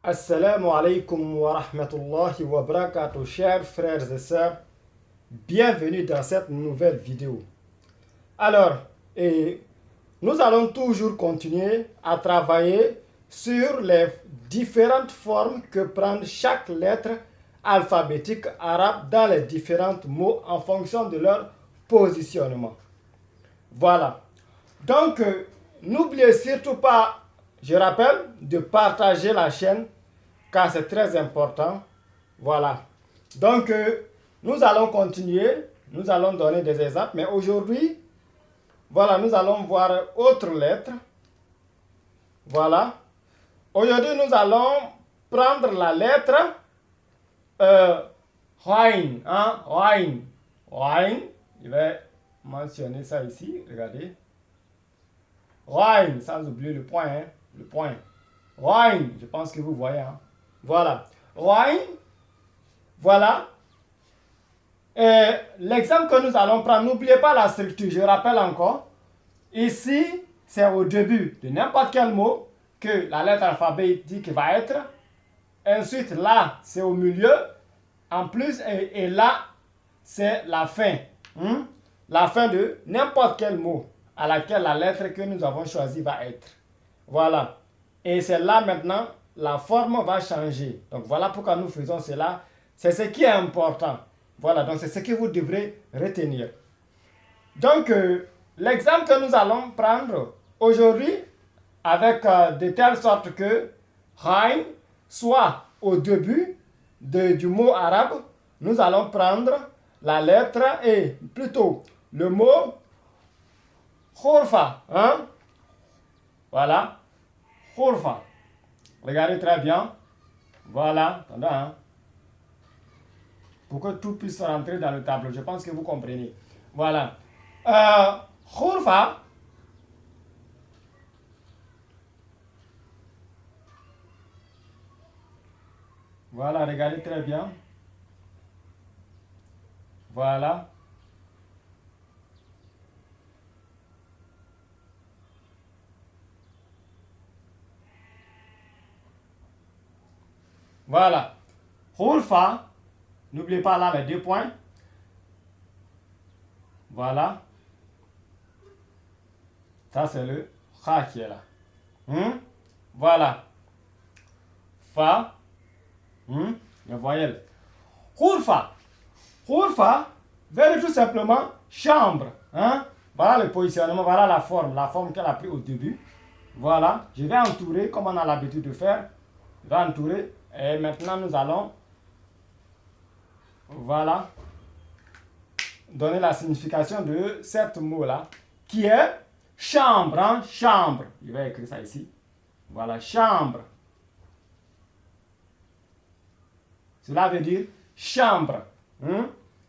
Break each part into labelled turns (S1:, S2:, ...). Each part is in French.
S1: Assalamu alaikum wa rahmatullahi wa barakatuh, chers frères et sœurs. Bienvenue dans cette nouvelle vidéo. Alors, nous allons toujours continuer à travailler sur les différentes formes que prend chaque lettre alphabétique arabe dans les différents mots en fonction de leur positionnement. Voilà. Donc, n'oubliez surtout pas, je rappelle, de partager la chaîne car c'est très important. Voilà. Donc, nous allons continuer. Nous allons donner des exemples. Mais aujourd'hui, voilà, nous allons voir autre lettre. Voilà. Aujourd'hui, nous allons prendre la lettre Hoin. Hein? Hoin. Hoin. Je vais mentionner ça ici. Regardez. Hoin. Sans oublier le point. Hein? Le point. Hoin. Je pense que vous voyez. Hein? Voilà. Roin. Voilà. L'exemple que nous allons prendre, n'oubliez pas la structure. Je rappelle encore. Ici, c'est au début de n'importe quel mot que la lettre alphabétique va être. Ensuite, là, c'est au milieu. En plus, et là, c'est la fin. La fin de n'importe quel mot à laquelle la lettre que nous avons choisie va être. Voilà. Et c'est là maintenant, la forme va changer. Donc voilà pourquoi nous faisons cela. C'est ce qui est important. Voilà, donc c'est ce que vous devrez retenir. Donc, l'exemple que nous allons prendre aujourd'hui, avec de telle sorte que Haim soit au début du mot arabe, nous allons prendre la lettre et plutôt le mot Khurfa. Hein? Voilà. Khurfa. Regardez très bien. Voilà. Attendez, hein? Pour que tout puisse rentrer dans le tableau. Je pense que vous comprenez. Voilà. Khurfa. Voilà, regardez très bien. Voilà. Voilà. Khurfa. N'oubliez pas là les deux points. Voilà. Ça, c'est le Kha qui est là. Voilà. Fa. Les voyelles. Khurfa. Khurfa veut tout simplement chambre. Voilà le positionnement, voilà la forme qu'elle a pris au début. Voilà. Je vais entourer comme on a l'habitude de faire. Je vais entourer. Et maintenant, nous allons, voilà, donner la signification de ce mot-là, qui est chambre. Chambre. Je vais écrire ça ici. Voilà, chambre. Cela veut dire chambre.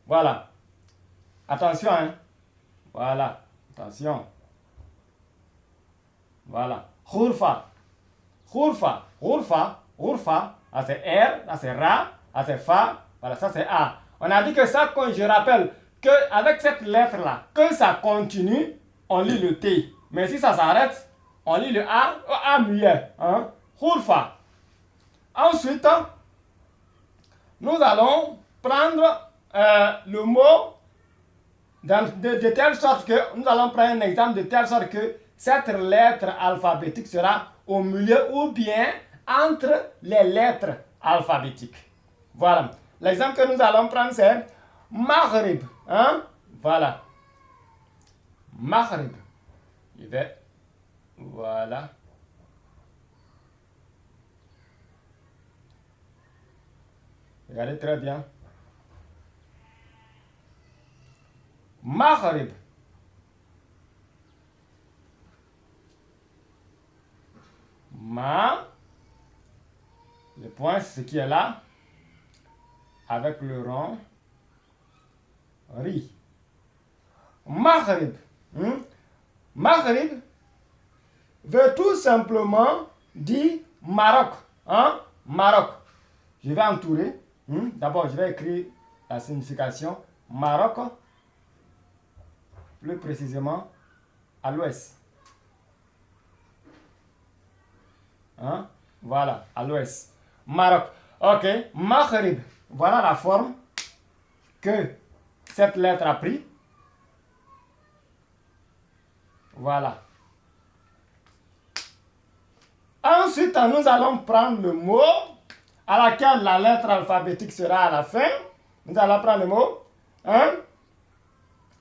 S1: Voilà. Attention, hein. Voilà. Attention. Voilà. Khurfa. Khurfa. Khurfa. Khurfa. Là c'est R, là c'est Ra, là c'est Fa. Voilà, ça c'est A. On a dit que ça, quand je rappelle qu'avec cette lettre-là, que ça continue, on lit le T. Mais si ça s'arrête, on lit le A muet. Khurfa. Ensuite, nous allons prendre le mot de telle sorte que, nous allons prendre un exemple de telle sorte que cette lettre alphabétique sera au milieu ou bien entre les lettres alphabétiques. Voilà. L'exemple que nous allons prendre c'est Maghrib. Voilà. Maghrib. Je vais. Voilà. Regardez très bien. Maghrib. Le point, c'est ce qui est là, avec le rond, Ri. Maghrib. Maghrib veut tout simplement dire Maroc. Maroc. Je vais entourer. D'abord, je vais écrire la signification Maroc, plus précisément à l'ouest. Voilà, à l'ouest. Maroc. Ok, Maghrib. Voilà la forme que cette lettre a pris. Voilà. Ensuite, nous allons prendre le mot à laquelle la lettre alphabétique sera à la fin. Nous allons prendre le mot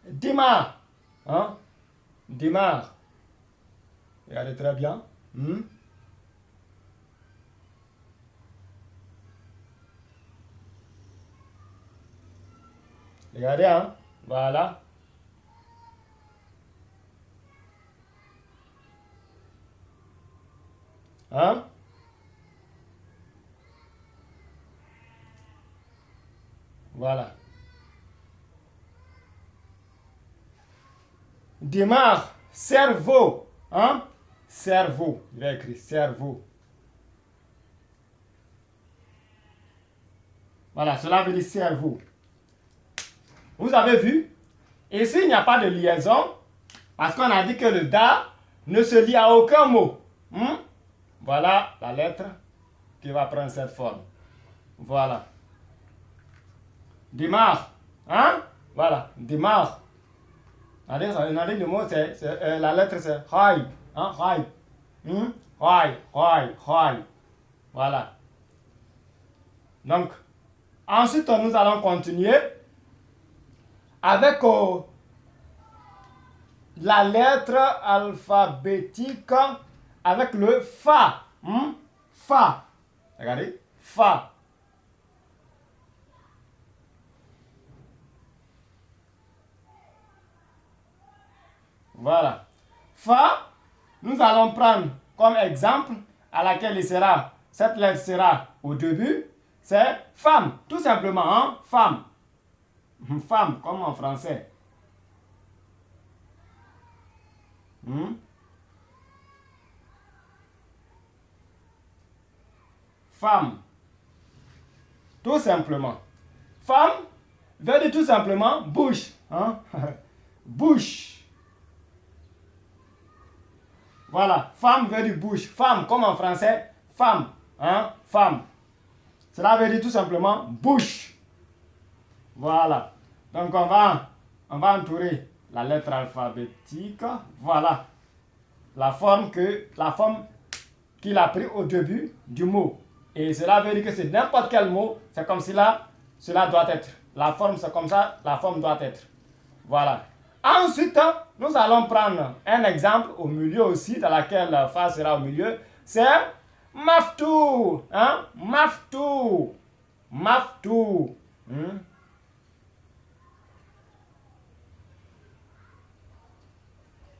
S1: Dimar. Dimar. Regardez très bien. Regardez, voilà. Voilà. Démarre, cerveau. Cerveau. Il va écrire cerveau. Voilà, cela veut dire cerveau. Vous avez vu? Ici, il n'y a pas de liaison. Parce qu'on a dit que le da ne se lie à aucun mot. Voilà la lettre qui va prendre cette forme. Voilà. Démarre. Voilà. Démarre. On a dit le mot, la lettre c'est Hai. Hai. Hai. Voilà. Donc, ensuite, nous allons continuer avec la lettre alphabétique avec le Fa. Fa. Regardez. Fa. Voilà. Fa, nous allons prendre comme exemple à laquelle cette lettre sera au début, c'est femme, tout simplement, femme. Femme, comme en français. Femme. Tout simplement. Femme veut dire tout simplement bouche. Bouche. Voilà, femme veut dire bouche. Femme, comme en français, femme. Femme. Cela veut dire tout simplement bouche. Voilà. Donc on va entourer la lettre alphabétique. Voilà. La forme qu'il a pris au début du mot. Et cela veut dire que c'est n'importe quel mot. C'est comme cela doit être. La forme, c'est comme ça, la forme doit être. Voilà. Ensuite, nous allons prendre un exemple au milieu aussi, dans laquelle la fa sera au milieu. C'est maftou. Maftou. Maftou.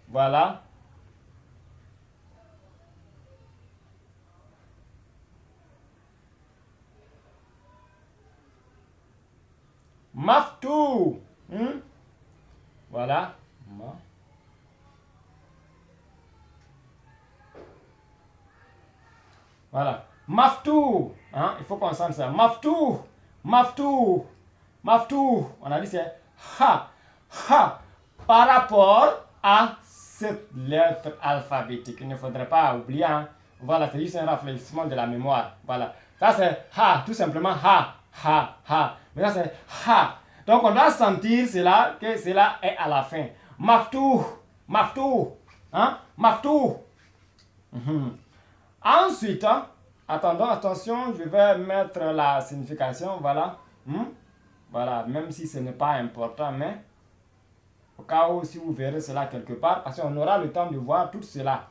S1: Voilà. Maftou. Voilà. Voilà. Maftou. Il faut qu'on sente ça. Maftou. Maftou. Maftou. On a dit c'est ha. Ha. Par rapport à cette lettre alphabétique. Il ne faudrait pas oublier. Voilà, c'est juste un rafraîchissement de la mémoire. Voilà. Ça c'est ha. Tout simplement ha. Ha. Ha. Mais ça c'est ha. Donc on doit sentir cela, que cela est à la fin. Maftou. Maftou. Maftou. Ensuite, attention, je vais mettre la signification, voilà. Voilà, même si ce n'est pas important, mais au cas où si vous verrez cela quelque part, parce qu'on aura le temps de voir tout cela.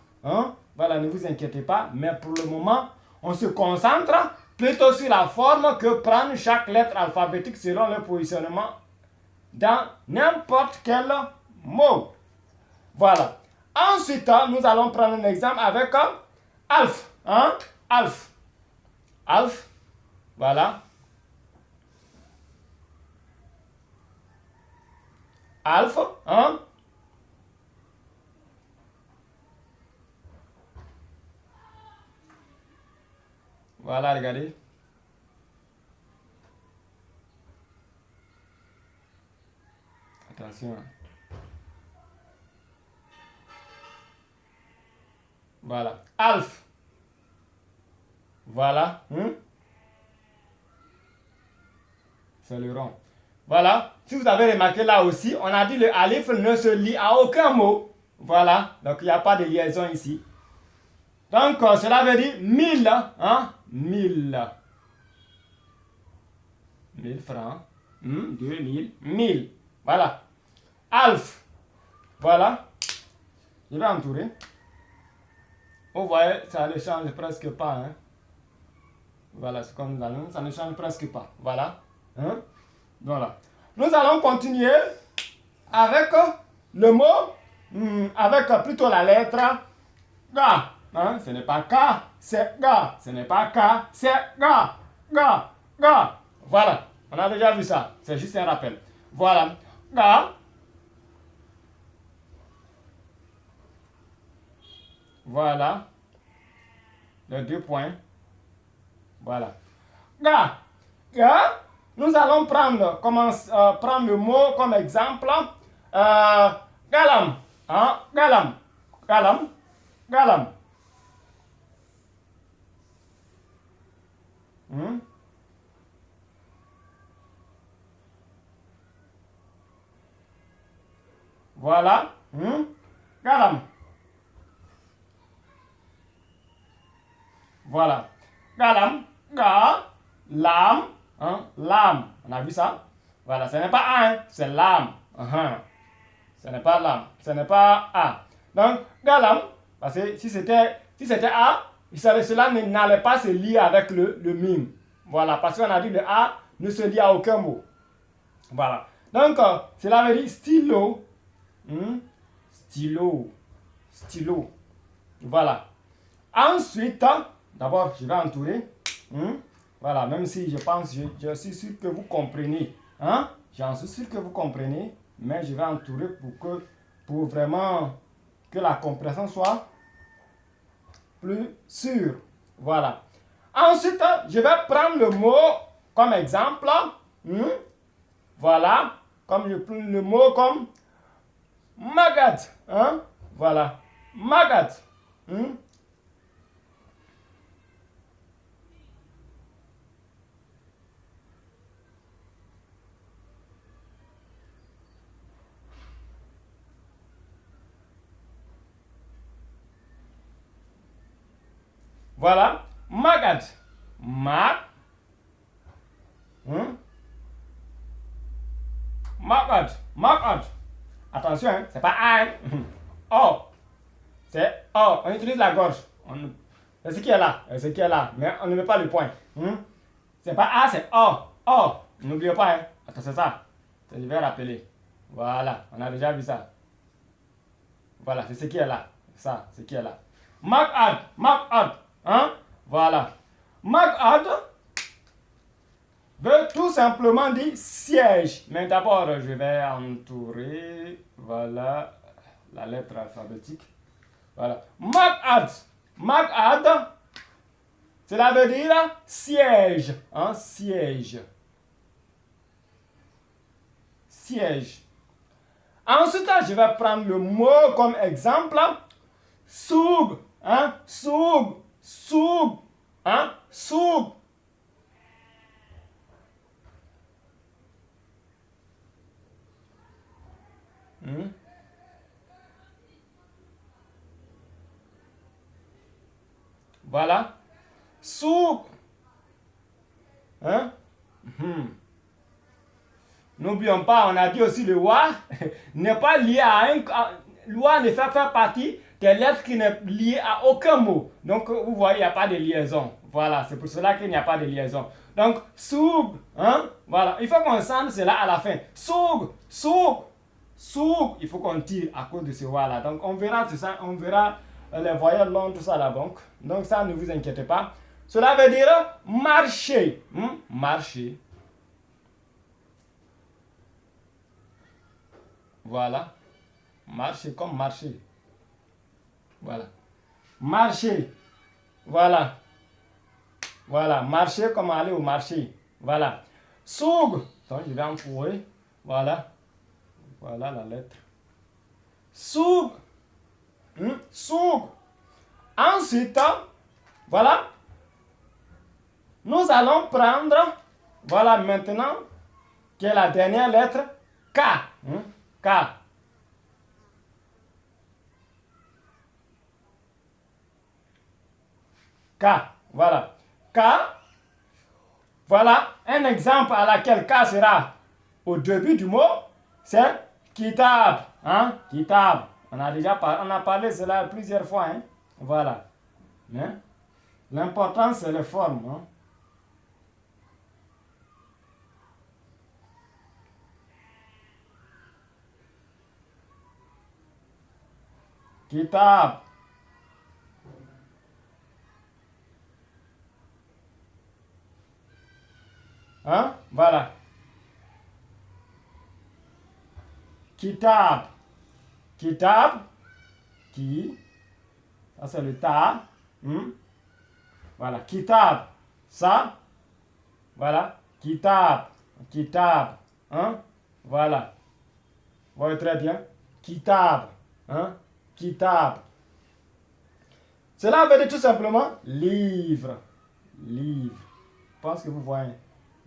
S1: Voilà, ne vous inquiétez pas, mais pour le moment, on se concentre plutôt sur la forme que prend chaque lettre alphabétique selon le positionnement dans n'importe quel mot. Voilà. Ensuite, nous allons prendre un exemple avec alf. Alf. Alf. Voilà. Alf. Voilà, regardez. Attention. Voilà. Alf. Voilà. c'est le rond. Voilà. Si vous avez remarqué là aussi, on a dit le alif ne se lie à aucun mot. Voilà. Donc, il n'y a pas de liaison ici. Donc, cela veut dire 1000. Hein? 1000. 1000 francs. 2000. 1000. Voilà. Alf. Voilà. Je vais entourer. Vous voyez, ça ne change presque pas. Hein? Voilà, c'est comme dans le ça ne change presque pas. Voilà. Hein? Voilà. Nous allons continuer avec le mot, avec plutôt la lettre Ga. Hein? Ce n'est pas K, c'est Ga. Ce n'est pas K, c'est Ga. Ga. Ga. Voilà. On a déjà vu ça. C'est juste un rappel. Voilà. Ga. Voilà. Les 2 points. Voilà. Ga. Ga. Nous allons prendre, prendre le mot comme exemple. Galam. Hein? Galam. Galam. Galam. Voilà. Galam. Voilà. Galam. Ga. Lam. Hein? Lam. On a vu ça? Voilà. Ce n'est pas un, c'est lam. Ce n'est pas lam. Ce n'est pas a. Donc, galam. Parce que si c'était a, cela n'allait pas se lier avec le mime. Voilà. Parce qu'on a dit le a ne se lie à aucun mot. Voilà. Donc, cela veut dire stylo. Stylo. Stylo. Voilà. Ensuite, d'abord, je vais entourer. Voilà, même si je pense, je suis sûr que vous comprenez. Hein? J'en suis sûr que vous comprenez. Mais je vais entourer pour vraiment que la compréhension soit plus sûre. Voilà. Ensuite, je vais prendre le mot comme exemple. Voilà. Comme je prends le mot comme Magat. Hein? Voilà. Magat. Voilà. Magat. Mag. Magat. Magat. Attention, hein, c'est pas A. O. C'est O. On utilise la gorge. C'est ce qui est là. C'est ce qui est là. Mais on ne met pas le point. C'est pas A, c'est O. O. N'oubliez pas. Hein. Attends, c'est ça. Je vais rappeler. Voilà. On a déjà vu ça. Voilà. C'est ce qui est là. Ça, ce qui est là. Magad. Magad. Hein? Voilà. Magad veut tout simplement dire siège. Mais d'abord, je vais entourer, voilà, la lettre alphabétique. Voilà. Magad. Magad, cela veut dire siège. Hein? Siège. Siège. Ensuite, je vais prendre le mot comme exemple. Soug. Hein? Soug. Soug. Hein? Soug. Voilà. Souk. Hein? N'oublions pas, on a dit aussi le wa n'est pas lié à un... Le wa ne fait pas partie des lettres qui n'est liée à aucun mot. Donc, vous voyez, il n'y a pas de liaison. Voilà, c'est pour cela qu'il n'y a pas de liaison. Donc, soug. Hein? Voilà, il faut qu'on sente cela à la fin. Soug. Soug. Soug. Il faut qu'on tire à cause de ce wa là. Donc, on verra tout ça. On verra les voyelles longues, tout ça là. Donc, ça, ne vous inquiétez pas. Cela veut dire marcher. Marcher. Voilà. Marcher comme marcher. Voilà. Marcher. Voilà. Voilà. Marcher comme aller au marché. Voilà. Soug. Donc, je vais empourer. Voilà. Voilà la lettre. Soug. Soug. Ensuite, voilà. Nous allons prendre, voilà maintenant, qui est la dernière lettre K. K. K. Voilà. K. Voilà un exemple à laquelle K sera au début du mot, c'est kitab. Kitab. On a parlé de cela plusieurs fois. Voilà. L'important, c'est les formes. Kitab. Voilà. Kitab. Kitab. Qui. Ça, c'est le ta. Voilà. Kitab. Ça. Voilà. Kitab. Kitab. Voilà. Vous voyez très bien. Kitab. Kitab. Cela veut dire tout simplement livre. Livre. Je pense que vous voyez.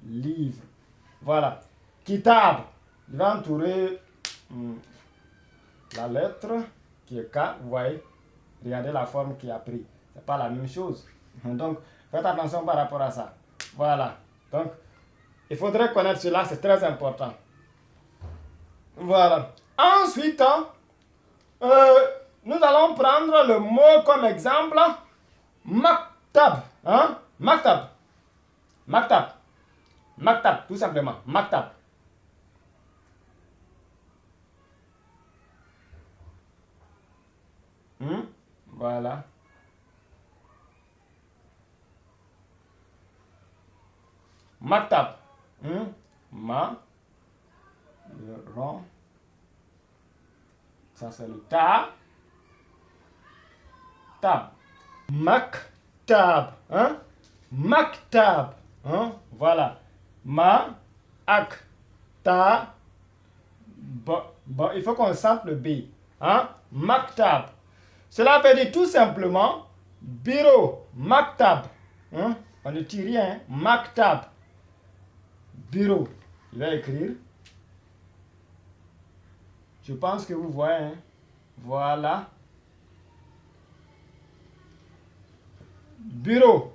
S1: Livre. Voilà. Kitab. Il va entourer la lettre qui est K. Vous voyez. Regardez la forme qu'il a pris. Ce n'est pas la même chose. Donc, faites attention par rapport à ça. Voilà. Donc, il faudrait connaître cela. C'est très important. Voilà. Ensuite, nous allons prendre le mot comme exemple. Maktab. Maktab. Maktab. Maktab, tout simplement. Maktab. Voilà. Maktab. Le rond. Ça, c'est le ta. Tab. Maktab. Maktab. Voilà. Ak. Ta. Il faut qu'on sente le B. Maktab. Cela veut dire tout simplement bureau. Maktab. On ne tire rien. Maktab. Bureau. Il va écrire. Je pense que vous voyez. Voilà. Bureau.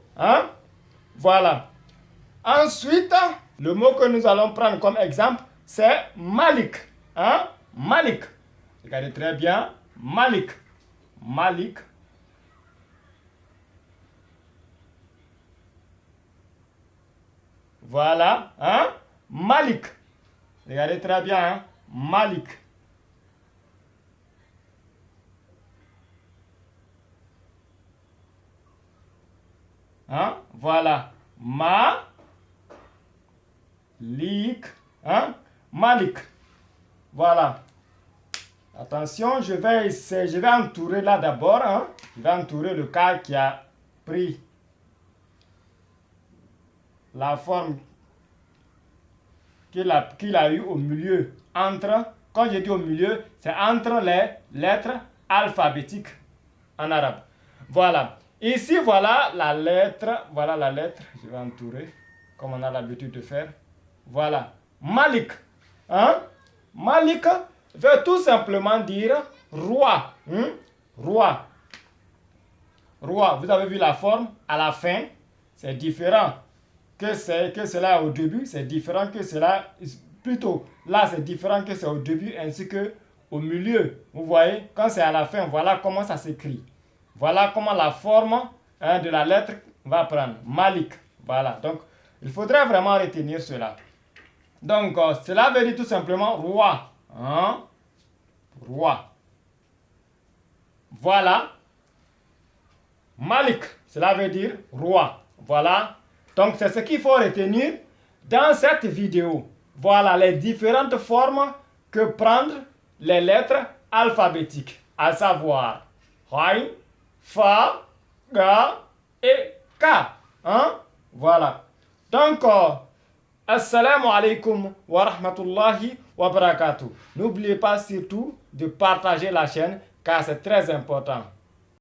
S1: Voilà. Ensuite, le mot que nous allons prendre comme exemple, c'est Malik. Malik. Regardez très bien. Malik. Malik. Voilà. Malik. Regardez très bien. Malik. Voilà. Malik. Voilà. Attention, je vais entourer là d'abord. Je vais entourer le cas qui a pris la forme qu'il a eu au milieu. Quand je dis au milieu, c'est entre les lettres alphabétiques en arabe. Voilà. Ici, voilà la lettre. Voilà la lettre. Je vais entourer comme on a l'habitude de faire. Voilà. Malik. Malik veut tout simplement dire roi. Roi. Roi. Vous avez vu la forme à la fin. C'est différent que cela au début. C'est différent que cela. Plutôt, là, c'est différent que c'est au début ainsi que au milieu. Vous voyez, quand c'est à la fin, voilà comment ça s'écrit. Voilà comment la forme de la lettre va prendre. Malik. Voilà. Donc, il faudrait vraiment retenir cela. Donc, cela veut dire tout simplement roi. Roi. Voilà. Malik. Cela veut dire roi. Voilà. Donc, c'est ce qu'il faut retenir dans cette vidéo. Voilà les différentes formes que prennent les lettres alphabétiques. À savoir, Ain, Fa, Ga et K. Voilà. Donc, assalamu alaikum wa rahmatullahi wa barakatuh. N'oubliez pas surtout de partager la chaîne car c'est très important.